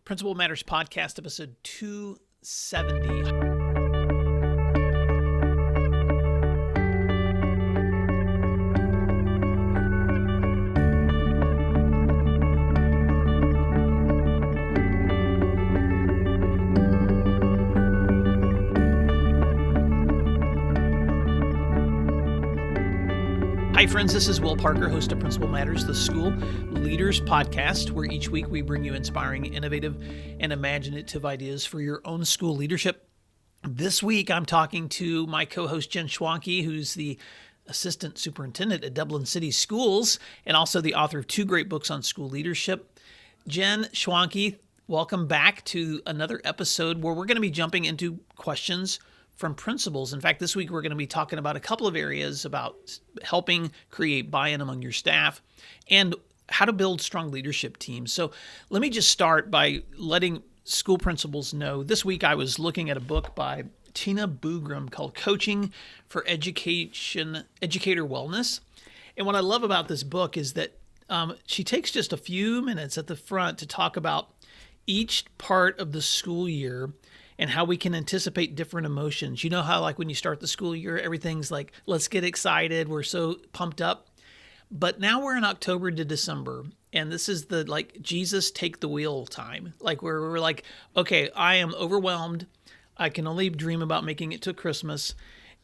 Principal Matters Podcast, episode 270. Hi, friends. This is Will Parker, host of Principal Matters, the School Leaders Podcast, where each week we bring you inspiring, innovative, and imaginative ideas for your own school leadership. This week, I'm talking to my co-host, Jen Schwanke, who's the Assistant Superintendent at Dublin City Schools and also the author of two great books on school leadership. Jen Schwanke, welcome back to another episode where we're going to be jumping into questions from principals. In fact, this week we're going to be talking about a couple of areas about helping create buy-in among your staff and how to build strong leadership teams. So let me just start by letting school principals know. This week I was looking at a book by Tina Boogram called Coaching for Educator Wellness. And what I love about this book is that she takes just a few minutes at the front to talk about each part of the school year and how we can anticipate different emotions. You know how like when you start the school year, everything's like, let's get excited. We're so pumped up. But now we're in October to December, and this is the like Jesus take the wheel time. Like where we're like, okay, I am overwhelmed. I can only dream about making it to Christmas.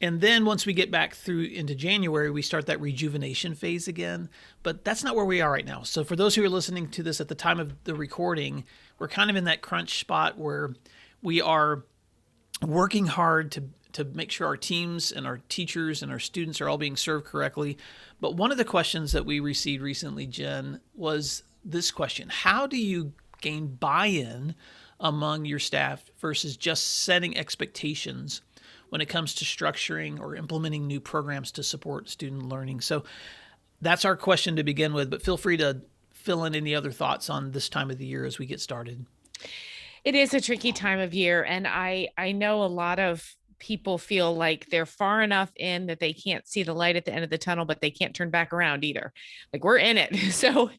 And then once we get back through into January, we start that rejuvenation phase again. But that's not where we are right now. So for those who are listening to this at the time of the recording, we're kind of in that crunch spot where we are working hard to make sure our teams and our teachers and our students are all being served correctly. But one of the questions that we received recently, Jen, was this question: how do you gain buy-in among your staff versus just setting expectations when it comes to structuring or implementing new programs to support student learning? So that's our question to begin with, but feel free to fill in any other thoughts on this time of the year as we get started. It is a tricky time of year. And I know a lot of people feel like they're far enough in that they can't see the light at the end of the tunnel, but they can't turn back around either. Like we're in it. So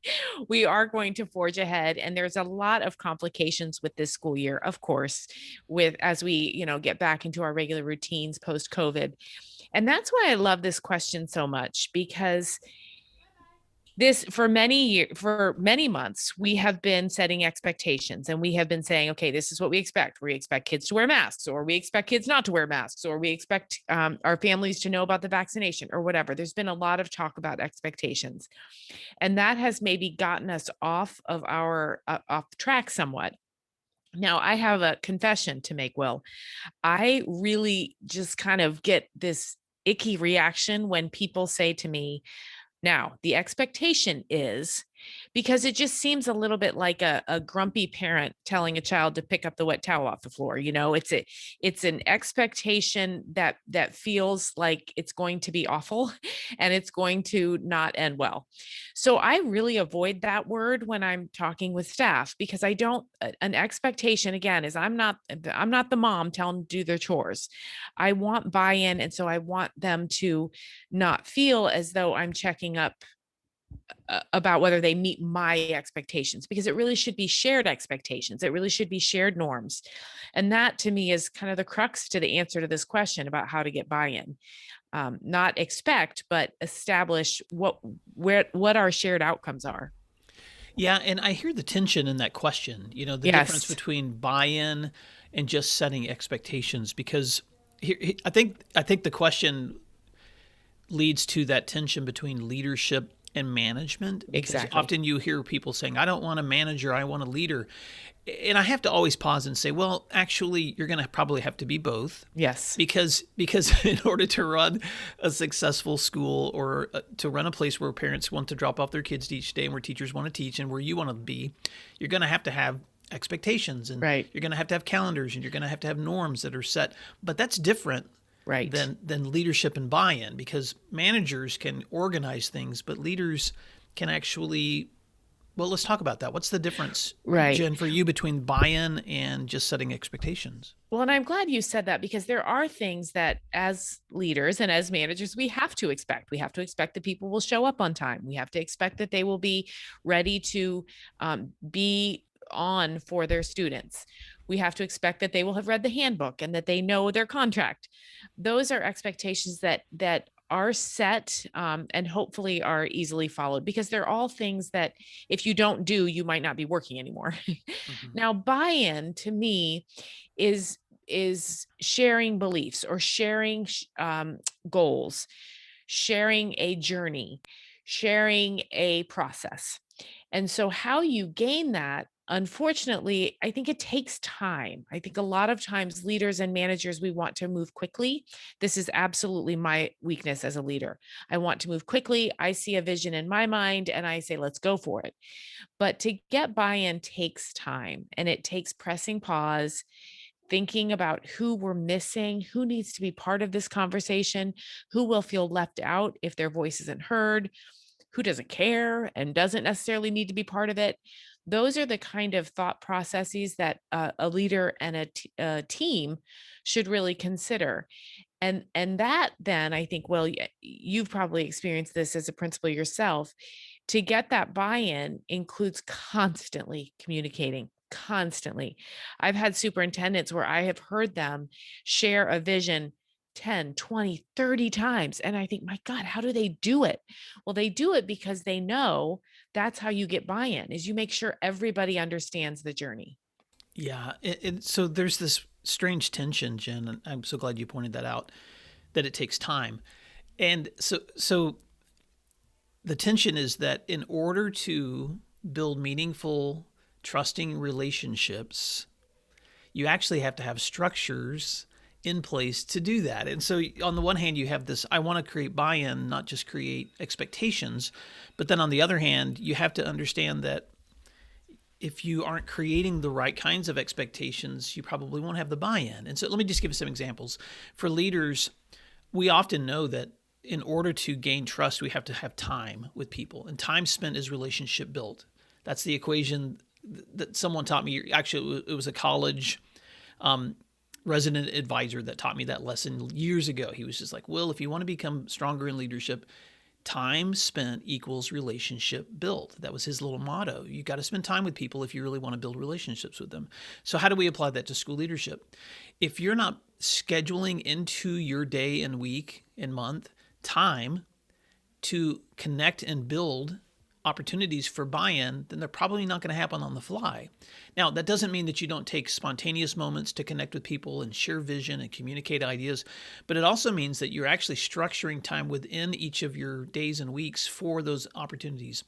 we are going to forge ahead. And there's a lot of complications with this school year, of course, as we, get back into our regular routines post-COVID. And that's why I love this question so much, because for many months, we have been setting expectations, and we have been saying, okay, this is what we expect. We expect kids to wear masks, or we expect kids not to wear masks, or we expect our families to know about the vaccination or whatever. There's been a lot of talk about expectations, and that has maybe gotten us off of off track somewhat. Now, I have a confession to make, Will. I really just kind of get this icky reaction when people say to me, now, the expectation is, because it just seems a little bit like a grumpy parent telling a child to pick up the wet towel off the floor. It's an expectation that feels like it's going to be awful and it's going to not end well. So I really avoid that word when I'm talking with staff, because an expectation, again, is I'm not the mom telling them to do their chores. I want buy-in. And so I want them to not feel as though I'm checking up about whether they meet my expectations, because it really should be shared expectations. It really should be shared norms. And that to me is kind of the crux to the answer to this question about how to get buy-in. Not expect, but establish what our shared outcomes are. Yeah, and I hear the tension in that question, the difference between buy-in and just setting expectations, because I think the question leads to that tension between leadership and management. Exactly. Often you hear people saying, I don't want a manager, I want a leader. And I have to always pause and say, well, actually, you're going to probably have to be both. Yes. Because in order to run a successful school, or to run a place where parents want to drop off their kids each day and where teachers want to teach and where you want to be, you're going to have expectations, and right. You're going to have calendars, and you're going to have norms that are set. But that's different than leadership and buy-in, because managers can organize things, but leaders can actually, well, let's talk about that. What's the difference, Jen, for you between buy-in and just setting expectations? Well, and I'm glad you said that, because there are things that as leaders and as managers, we have to expect. We have to expect that people will show up on time. We have to expect that they will be ready to be on for their students. We have to expect that they will have read the handbook and that they know their contract. Those are expectations that are set, and hopefully are easily followed, because they're all things that if you don't do, you might not be working anymore. Mhm. Now, buy-in to me is sharing beliefs or sharing goals, sharing a journey, sharing a process. And so, how you gain that, unfortunately, I think it takes time. I think a lot of times leaders and managers, we want to move quickly. This is absolutely my weakness as a leader. I want to move quickly. I see a vision in my mind and I say, let's go for it. But to get buy in takes time, and it takes pressing pause, thinking about who we're missing, who needs to be part of this conversation, who will feel left out if their voice isn't heard, who doesn't care and doesn't necessarily need to be part of it. Those are the kind of thought processes that a leader and a team should really consider. And that, then I think, well, you've probably experienced this as a principal yourself. To get that buy-in includes constantly communicating, constantly. I've had superintendents where I have heard them share a vision 10, 20, 30 times. And I think, my God, how do they do it? Well, they do it because they know that's how you get buy-in, is you make sure everybody understands the journey. Yeah. So there's this strange tension, Jen, and I'm so glad you pointed that out, that it takes time. And so the tension is that in order to build meaningful, trusting relationships, you actually have to have structures in place to do that. And so, on the one hand, you have this I want to create buy in, not just create expectations. But then on the other hand, you have to understand that if you aren't creating the right kinds of expectations, you probably won't have the buy in. And so, let me just give you some examples. For leaders, we often know that in order to gain trust, we have to have time with people, and time spent is relationship built. That's the equation that someone taught me. Actually, it was a college resident advisor that taught me that lesson years ago. He was just like, Will, if you want to become stronger in leadership, time spent equals relationship built. That was his little motto. You got to spend time with people if you really want to build relationships with them. So how do we apply that to school leadership? If you're not scheduling into your day and week and month time to connect and build opportunities for buy-in, then they're probably not going to happen on the fly. Now, that doesn't mean that you don't take spontaneous moments to connect with people and share vision and communicate ideas, but it also means that you're actually structuring time within each of your days and weeks for those opportunities.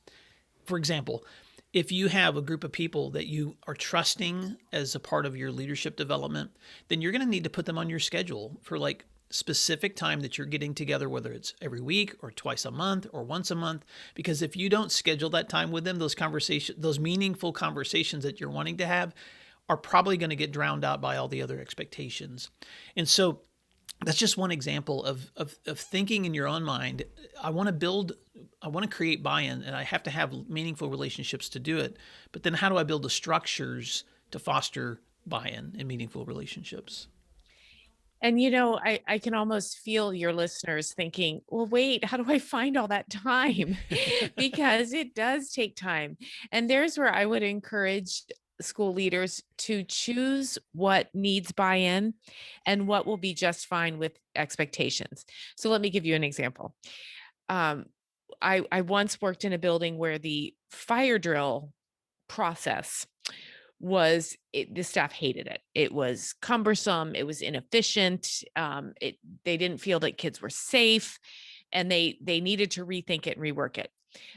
For example, if you have a group of people that you are trusting as a part of your leadership development, then you're going to need to put them on your schedule for like specific time that you're getting together, whether it's every week or twice a month or once a month. Because if you don't schedule that time with them, those conversations, those meaningful conversations that you're wanting to have, are probably going to get drowned out by all the other expectations. And so that's just one example of thinking in your own mind. I want to create buy-in, and I have to have meaningful relationships to do it. But then how do I build the structures to foster buy-in and meaningful relationships? And I can almost feel your listeners thinking, well, wait, how do I find all that time? Because it does take time. And there's where I would encourage school leaders to choose what needs buy in and what will be just fine with expectations. So let me give you an example. Um, I once worked in a building where the fire drill process the staff hated it. It was cumbersome, it was inefficient, they didn't feel that kids were safe, and they needed to rethink it and rework it.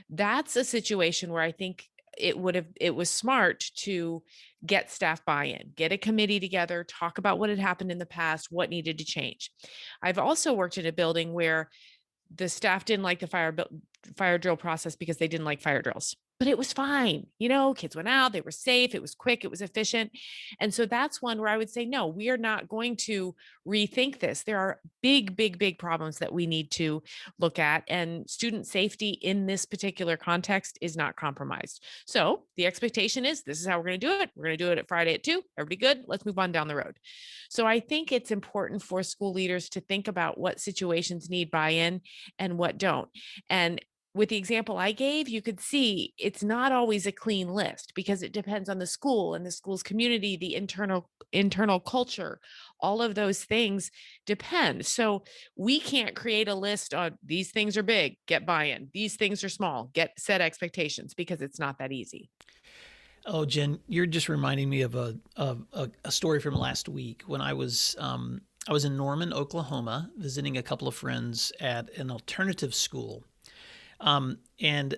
That's a situation where I think it was smart to get staff buy-in, get a committee together, talk about what had happened in the past, what needed to change. I've also worked in a building where the staff didn't like the fire drill process because they didn't like fire drills. But it was fine. Kids went out, they were safe, it was quick, it was efficient. And so that's one where I would say, no, we are not going to rethink this. There are big, big, big problems that we need to look at. And student safety in this particular context is not compromised. So the expectation is this is how we're going to do it. We're going to do it at Friday at 2. Everybody good? Let's move on down the road. So I think it's important for school leaders to think about what situations need buy in and what don't. And with the example I gave, you could see it's not always a clean list because it depends on the school and the school's community, the internal culture. All of those things depend. So we can't create a list on these things are big, get buy-in. These things are small, get set expectations because it's not that easy. Oh, Jen, you're just reminding me of a story from last week when I was in Norman, Oklahoma, visiting a couple of friends at an alternative school, and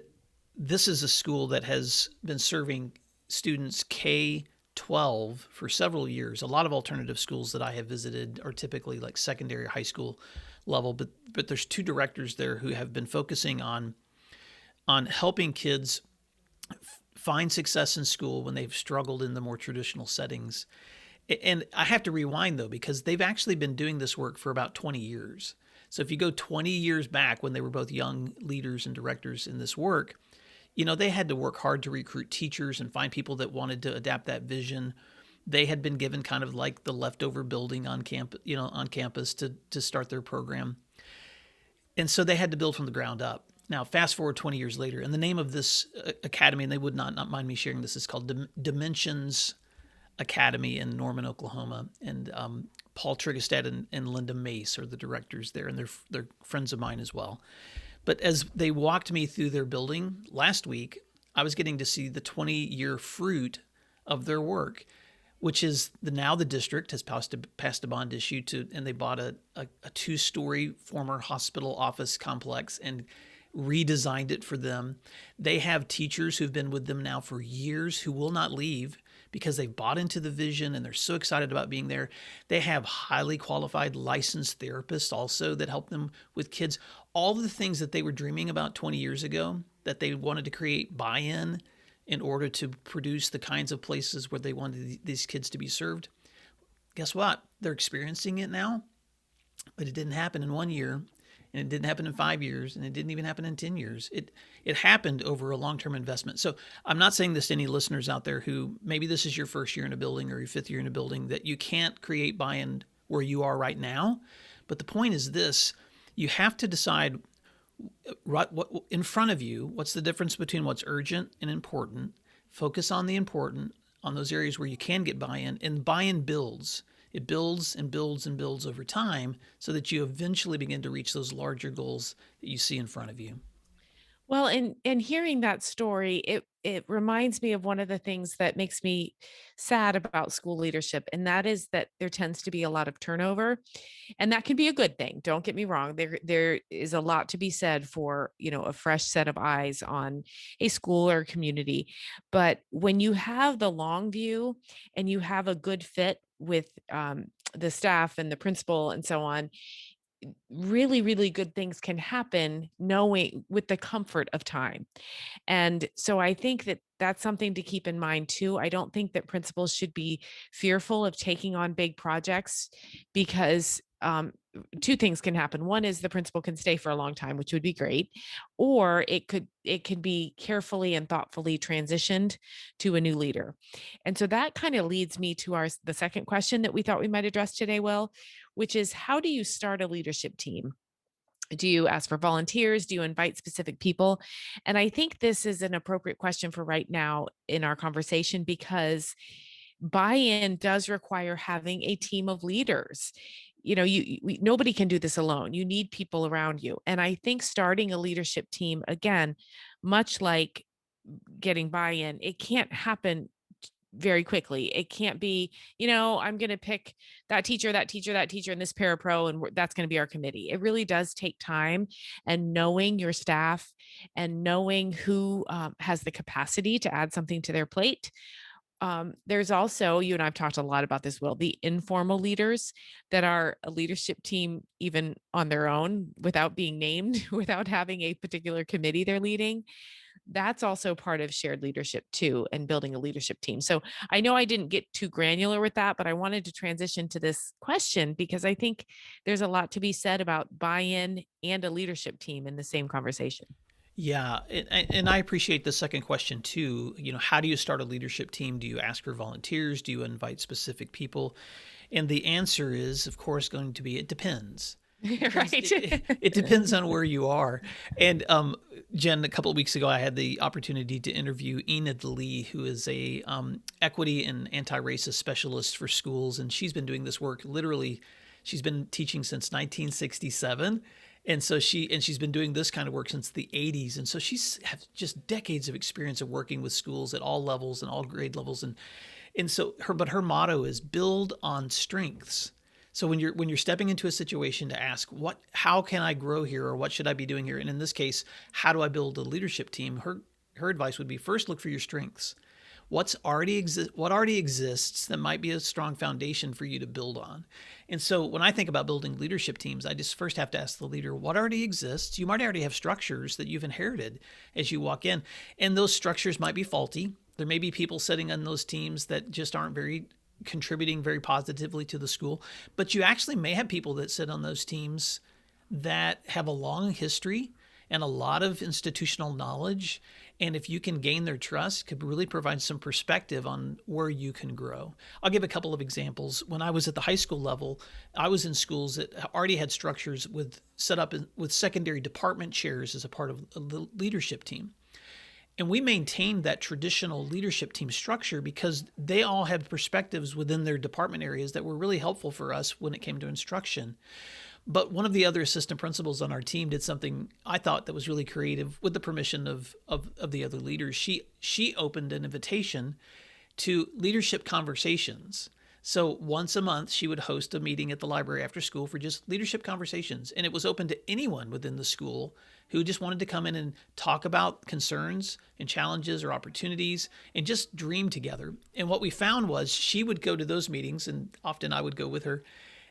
this is a school that has been serving students K-12 for several years. A lot of alternative schools that I have visited are typically like secondary or high school level, but there's two directors there who have been focusing on helping kids find success in school when they've struggled in the more traditional settings. And I have to rewind though, because they've actually been doing this work for about 20 years. So if you go 20 years back when they were both young leaders and directors in this work, they had to work hard to recruit teachers and find people that wanted to adapt that vision. They had been given kind of like the leftover building on campus to start their program. And so they had to build from the ground up. Now, fast forward 20 years later, and the name of this academy, and they would not mind me sharing this, is called Dimensions Academy in Norman, Oklahoma. And Paul Trigestad and Linda Mace are the directors there, and they're friends of mine as well. But as they walked me through their building last week, I was getting to see the 20-year fruit of their work, which is now the district has passed a bond issue and they bought a 2-story former hospital office complex and redesigned it for them. They have teachers who've been with them now for years who will not leave because they've bought into the vision and they're so excited about being there. They have highly qualified licensed therapists also that help them with kids. All the things that they were dreaming about 20 years ago, that they wanted to create buy-in in order to produce the kinds of places where they wanted these kids to be served. Guess what? They're experiencing it now, but it didn't happen in 1 year. And it didn't happen in 5 years, and it didn't even happen in 10 years. It happened over a long-term investment. So I'm not saying this to any listeners out there who maybe this is your first year in a building or your fifth year in a building, that you can't create buy-in where you are right now. But the point is this: you have to decide what in front of you, what's the difference between what's urgent and important. Focus on the important, on those areas where you can get buy-in, and buy-in builds. It builds and builds and builds over time so that you eventually begin to reach those larger goals that you see in front of you. Well, and hearing that story, it reminds me of one of the things that makes me sad about school leadership, and that is that there tends to be a lot of turnover, and that can be a good thing. Don't get me wrong. There is a lot to be said for, a fresh set of eyes on a school or community. But when you have the long view and you have a good fit with the staff and the principal and so on, really, really good things can happen knowing with the comfort of time. And so I think that that's something to keep in mind too. I don't think that principals should be fearful of taking on big projects because two things can happen. One is the principal can stay for a long time, which would be great, or it could be carefully and thoughtfully transitioned to a new leader. And so that kind of leads me to the second question that we thought we might address today, Will, which is how do you start a leadership team? Do you ask for volunteers? Do you invite specific people? And I think this is an appropriate question for right now in our conversation because buy-in does require having a team of leaders. Nobody can do this alone. You need people around you. And I think starting a leadership team, again, much like getting buy-in, it can't happen very quickly. It can't be, I'm going to pick that teacher, that teacher, that teacher, and this parapro, and that's going to be our committee. It really does take time and knowing your staff and knowing who has the capacity to add something to their plate. There's also, you and I've talked a lot about this, Will, the informal leaders that are a leadership team, even on their own, without being named, without having a particular committee they're leading. That's also part of shared leadership too, and building a leadership team. So I know I didn't get too granular with that, but I wanted to transition to this question because I think there's a lot to be said about buy-in and a leadership team in the same conversation. Yeah, and I appreciate the second question too. How do you start a leadership team? Do you ask for volunteers? Do you invite specific people? And the answer is, of course, going to be it depends. Right. It depends on where you are. And Jen, a couple of weeks ago, I had the opportunity to interview Enid Lee, who is a equity and anti-racist specialist for schools, and she's been doing this work literally. She's been teaching since 1967. And so she's been doing this kind of work since the 80s. And so she's has just decades of experience of working with schools at all levels and all grade levels. And so her motto is build on strengths. So when you're stepping into a situation to ask how can I grow here, or what should I be doing here, and in this case, how do I build a leadership team? Her advice would be, first look for your strengths. What already exists that might be a strong foundation for you to build on. And so when I think about building leadership teams, I just first have to ask the leader what already exists. You might already have structures that you've inherited as you walk in, and those structures might be faulty. There may be people sitting on those teams that just aren't very contributing very positively to the school, but you actually may have people that sit on those teams that have a long history and a lot of institutional knowledge. And if you can gain their trust, could really provide some perspective on where you can grow. I'll give a couple of examples. When I was at the high school level, I was in schools that already had structures set up with secondary department chairs as a part of a leadership team. And we maintained that traditional leadership team structure because they all have perspectives within their department areas that were really helpful for us when it came to instruction. But one of the other assistant principals on our team did something I thought that was really creative with the permission of the other leaders. She opened an invitation to leadership conversations. So once a month, she would host a meeting at the library after school for just leadership conversations. And it was open to anyone within the school who just wanted to come in and talk about concerns and challenges or opportunities and just dream together. And what we found was she would go to those meetings, and often I would go with her,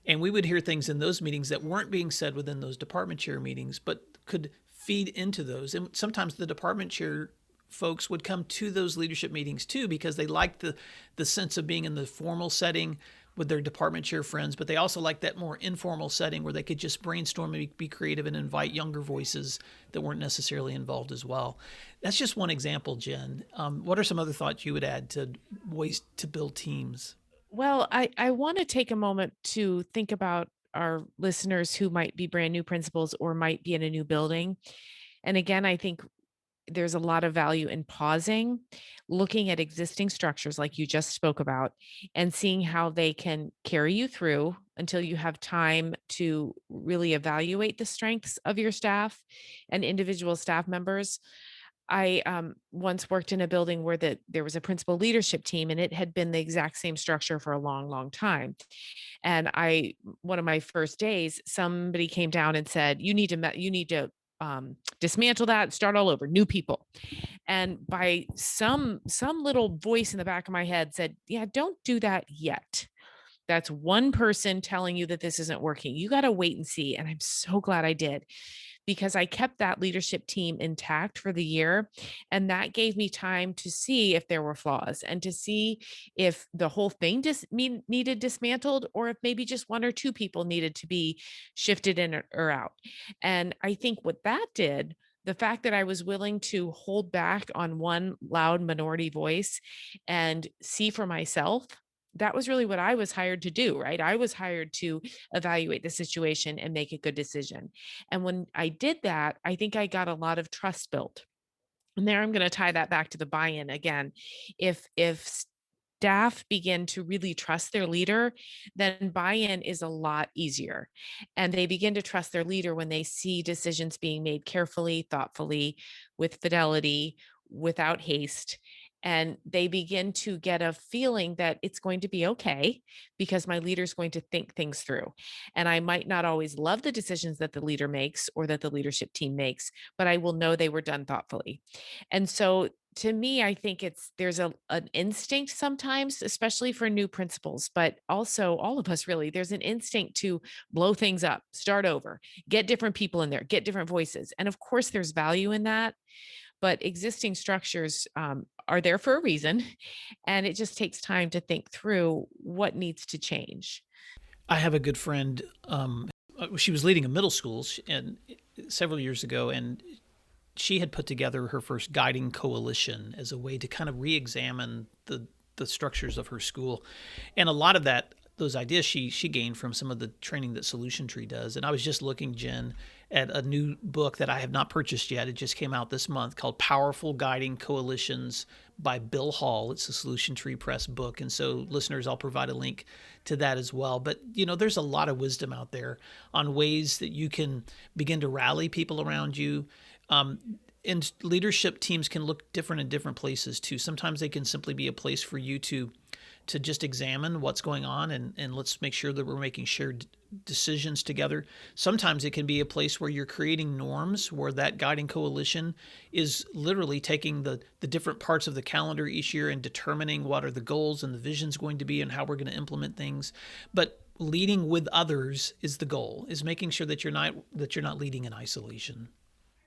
and we would hear things in those meetings that weren't being said within those department chair meetings, but could feed into those. And sometimes the department chair folks would come to those leadership meetings too, because they liked the sense of being in the formal setting with their department chair friends, but they also liked that more informal setting where they could just brainstorm and be creative and invite younger voices that weren't necessarily involved as well. That's just one example, Jen. What are some other thoughts you would add to ways to build teams? Well, I want to take a moment to think about our listeners who might be brand new principals or might be in a new building. And again, I think there's a lot of value in pausing, looking at existing structures like you just spoke about, and seeing how they can carry you through until you have time to really evaluate the strengths of your staff and individual staff members. I once worked in a building where there was a principal leadership team, and it had been the exact same structure for a long, long time. And one of my first days, somebody came down and said, you need to dismantle that, start all over, new people. And by some little voice in the back of my head said, yeah, don't do that yet. That's one person telling you that this isn't working. You got to wait and see. And I'm so glad I did, because I kept that leadership team intact for the year. And that gave me time to see if there were flaws and to see if the whole thing needed dismantled, or if maybe just one or two people needed to be shifted in or out. And I think what that did, the fact that I was willing to hold back on one loud minority voice and see for myself, that was really what I was hired to do, right? I was hired to evaluate the situation and make a good decision. And when I did that, I think I got a lot of trust built. And there I'm going to tie that back to the buy-in again. If staff begin to really trust their leader, then buy-in is a lot easier. And they begin to trust their leader when they see decisions being made carefully, thoughtfully, with fidelity, without haste. And they begin to get a feeling that it's going to be okay because my leader is going to think things through. And I might not always love the decisions that the leader makes or that the leadership team makes, but I will know they were done thoughtfully. And so to me, I think there's an instinct sometimes, especially for new principals, but also all of us really, there's an instinct to blow things up, start over, get different people in there, get different voices. And of course, there's value in that. But existing structures are there for a reason. And it just takes time to think through what needs to change. I have a good friend. She was leading a middle school and several years ago, and she had put together her first guiding coalition as a way to kind of re-examine the structures of her school. And a lot of that those ideas she gained from some of the training that Solution Tree does. And I was just looking, Jen, at a new book that I have not purchased yet. It just came out this month called Powerful Guiding Coalitions by Bill Hall. It's a Solution Tree Press book. And so listeners, I'll provide a link to that as well. But, there's a lot of wisdom out there on ways that you can begin to rally people around you. And leadership teams can look different in different places too. Sometimes they can simply be a place for you to just examine what's going on and let's make sure that we're making shared decisions together. Sometimes it can be a place where you're creating norms, where that guiding coalition is literally taking the different parts of the calendar each year and determining what are the goals and the visions going to be and how we're going to implement things. But leading with others is the goal, is making sure that you're not leading in isolation.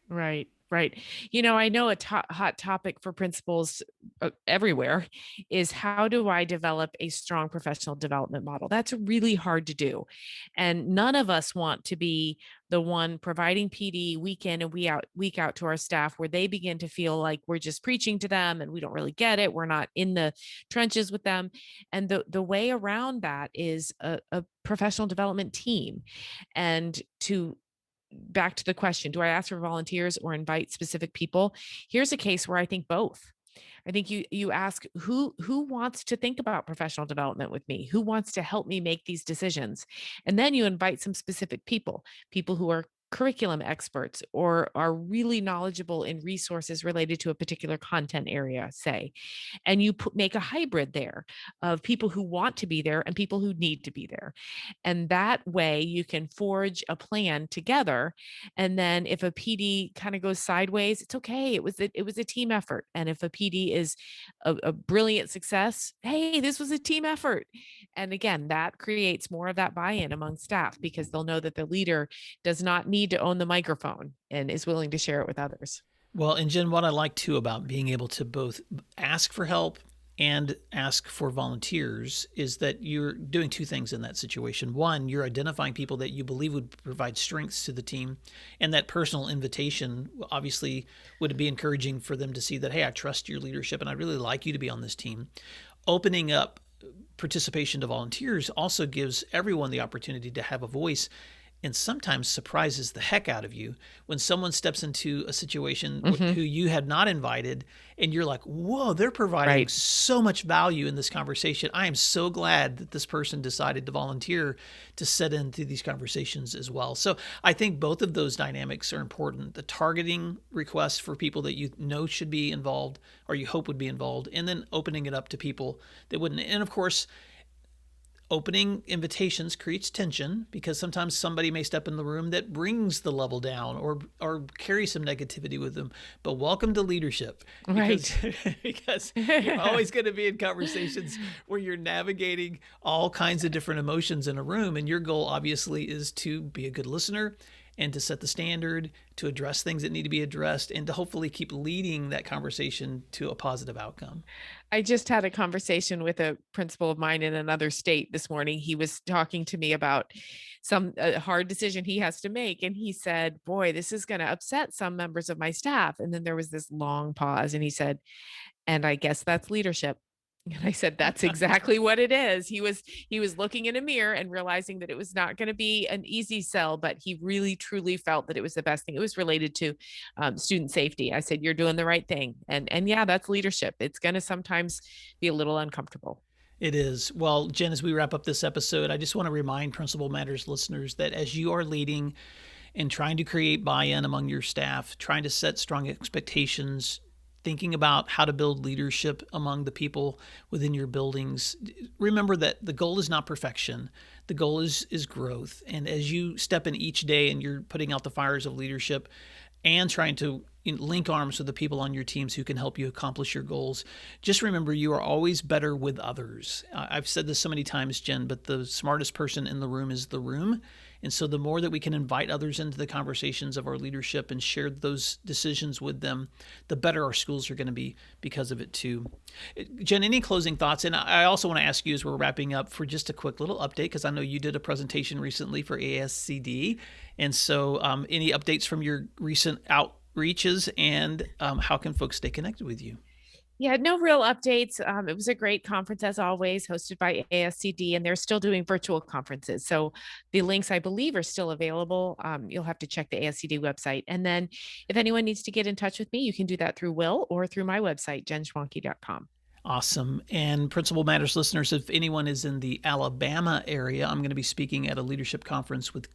Right, right. I know a hot topic for principals everywhere is, how do I develop a strong professional development model? That's really hard to do. And none of us want to be the one providing PD week in and week out to our staff, where they begin to feel like we're just preaching to them and we don't really get it. We're not in the trenches with them. And the way around that is a professional development team. And back to the question, do I ask for volunteers or invite specific people? Here's a case where I think both. I think you ask who wants to think about professional development with me, who wants to help me make these decisions, and then you invite some specific people who are curriculum experts or are really knowledgeable in resources related to a particular content area, say, and you make a hybrid there of people who want to be there and people who need to be there. And that way you can forge a plan together. And then if a PD kind of goes sideways, it's okay. It was a team effort. And if a PD is a brilliant success, hey, this was a team effort. And again, that creates more of that buy-in among staff, because they'll know that the leader does not need to own the microphone and is willing to share it with others. Well, and Jen, what I like too about being able to both ask for help and ask for volunteers is that you're doing two things in that situation. One, you're identifying people that you believe would provide strengths to the team, and that personal invitation obviously would be encouraging for them to see that, hey, I trust your leadership and I'd really like you to be on this team. Opening up participation to volunteers also gives everyone the opportunity to have a voice, and sometimes surprises the heck out of you when someone steps into a situation who you had not invited, and you're like, whoa, they're providing so much value in this conversation. I am so glad that this person decided to volunteer to sit into these conversations as well. So I think both of those dynamics are important. The targeting requests for people that you know should be involved or you hope would be involved, and then opening it up to people that wouldn't. And of course, opening invitations creates tension, because sometimes somebody may step in the room that brings the level down or carries some negativity with them. But welcome to leadership, because you're always going to be in conversations where you're navigating all kinds of different emotions in a room. And your goal obviously is to be a good listener and to set the standard, to address things that need to be addressed, and to hopefully keep leading that conversation to a positive outcome. I just had a conversation with a principal of mine in another state this morning. He was talking to me about some hard decision he has to make. And he said, boy, this is going to upset some members of my staff. And then there was this long pause, and he said, and I guess that's leadership. And I said, that's exactly what it is. He was looking in a mirror and realizing that it was not going to be an easy sell, but he really, truly felt that it was the best thing. It was related to student safety. I said, you're doing the right thing. And yeah, that's leadership. It's going to sometimes be a little uncomfortable. It is. Well, Jen, as we wrap up this episode, I just want to remind Principal Matters listeners that as you are leading and trying to create buy-in among your staff, trying to set strong expectations, thinking about how to build leadership among the people within your buildings, remember that the goal is not perfection. The goal is growth. And as you step in each day and you're putting out the fires of leadership and trying to link arms with the people on your teams who can help you accomplish your goals, just remember you are always better with others. I've said this so many times, Jen, but the smartest person in the room is the room. And so the more that we can invite others into the conversations of our leadership and share those decisions with them, the better our schools are going to be because of it too. Jen, any closing thoughts? And I also want to ask you, as we're wrapping up, for just a quick little update, because I know you did a presentation recently for ASCD. And so any updates from your recent outreaches, and how can folks stay connected with you? Yeah, no real updates. It was a great conference as always, hosted by ASCD, and they're still doing virtual conferences. So the links, I believe, are still available. You'll have to check the ASCD website. And then if anyone needs to get in touch with me, you can do that through Will or through my website, jenschwanke.com. Awesome. And Principal Matters listeners, if anyone is in the Alabama area, I'm going to be speaking at a leadership conference with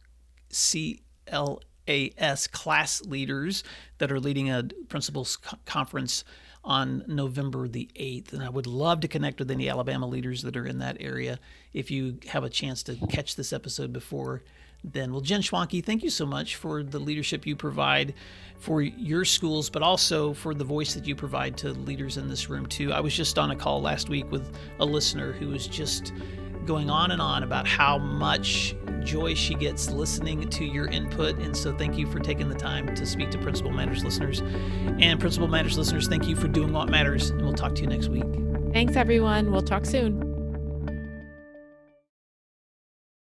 CLAS class leaders that are leading a principals conference on November the 8th. And I would love to connect with any Alabama leaders that are in that area. If you have a chance to catch this episode before then. Well, Jen Schwanke, thank you so much for the leadership you provide for your schools, but also for the voice that you provide to leaders in this room too. I was just on a call last week with a listener who was just going on and on about how much joy she gets listening to your input. And so thank you for taking the time to speak to Principal Matters listeners. And Principal Matters listeners, thank you for doing what matters. And we'll talk to you next week. Thanks, everyone. We'll talk soon.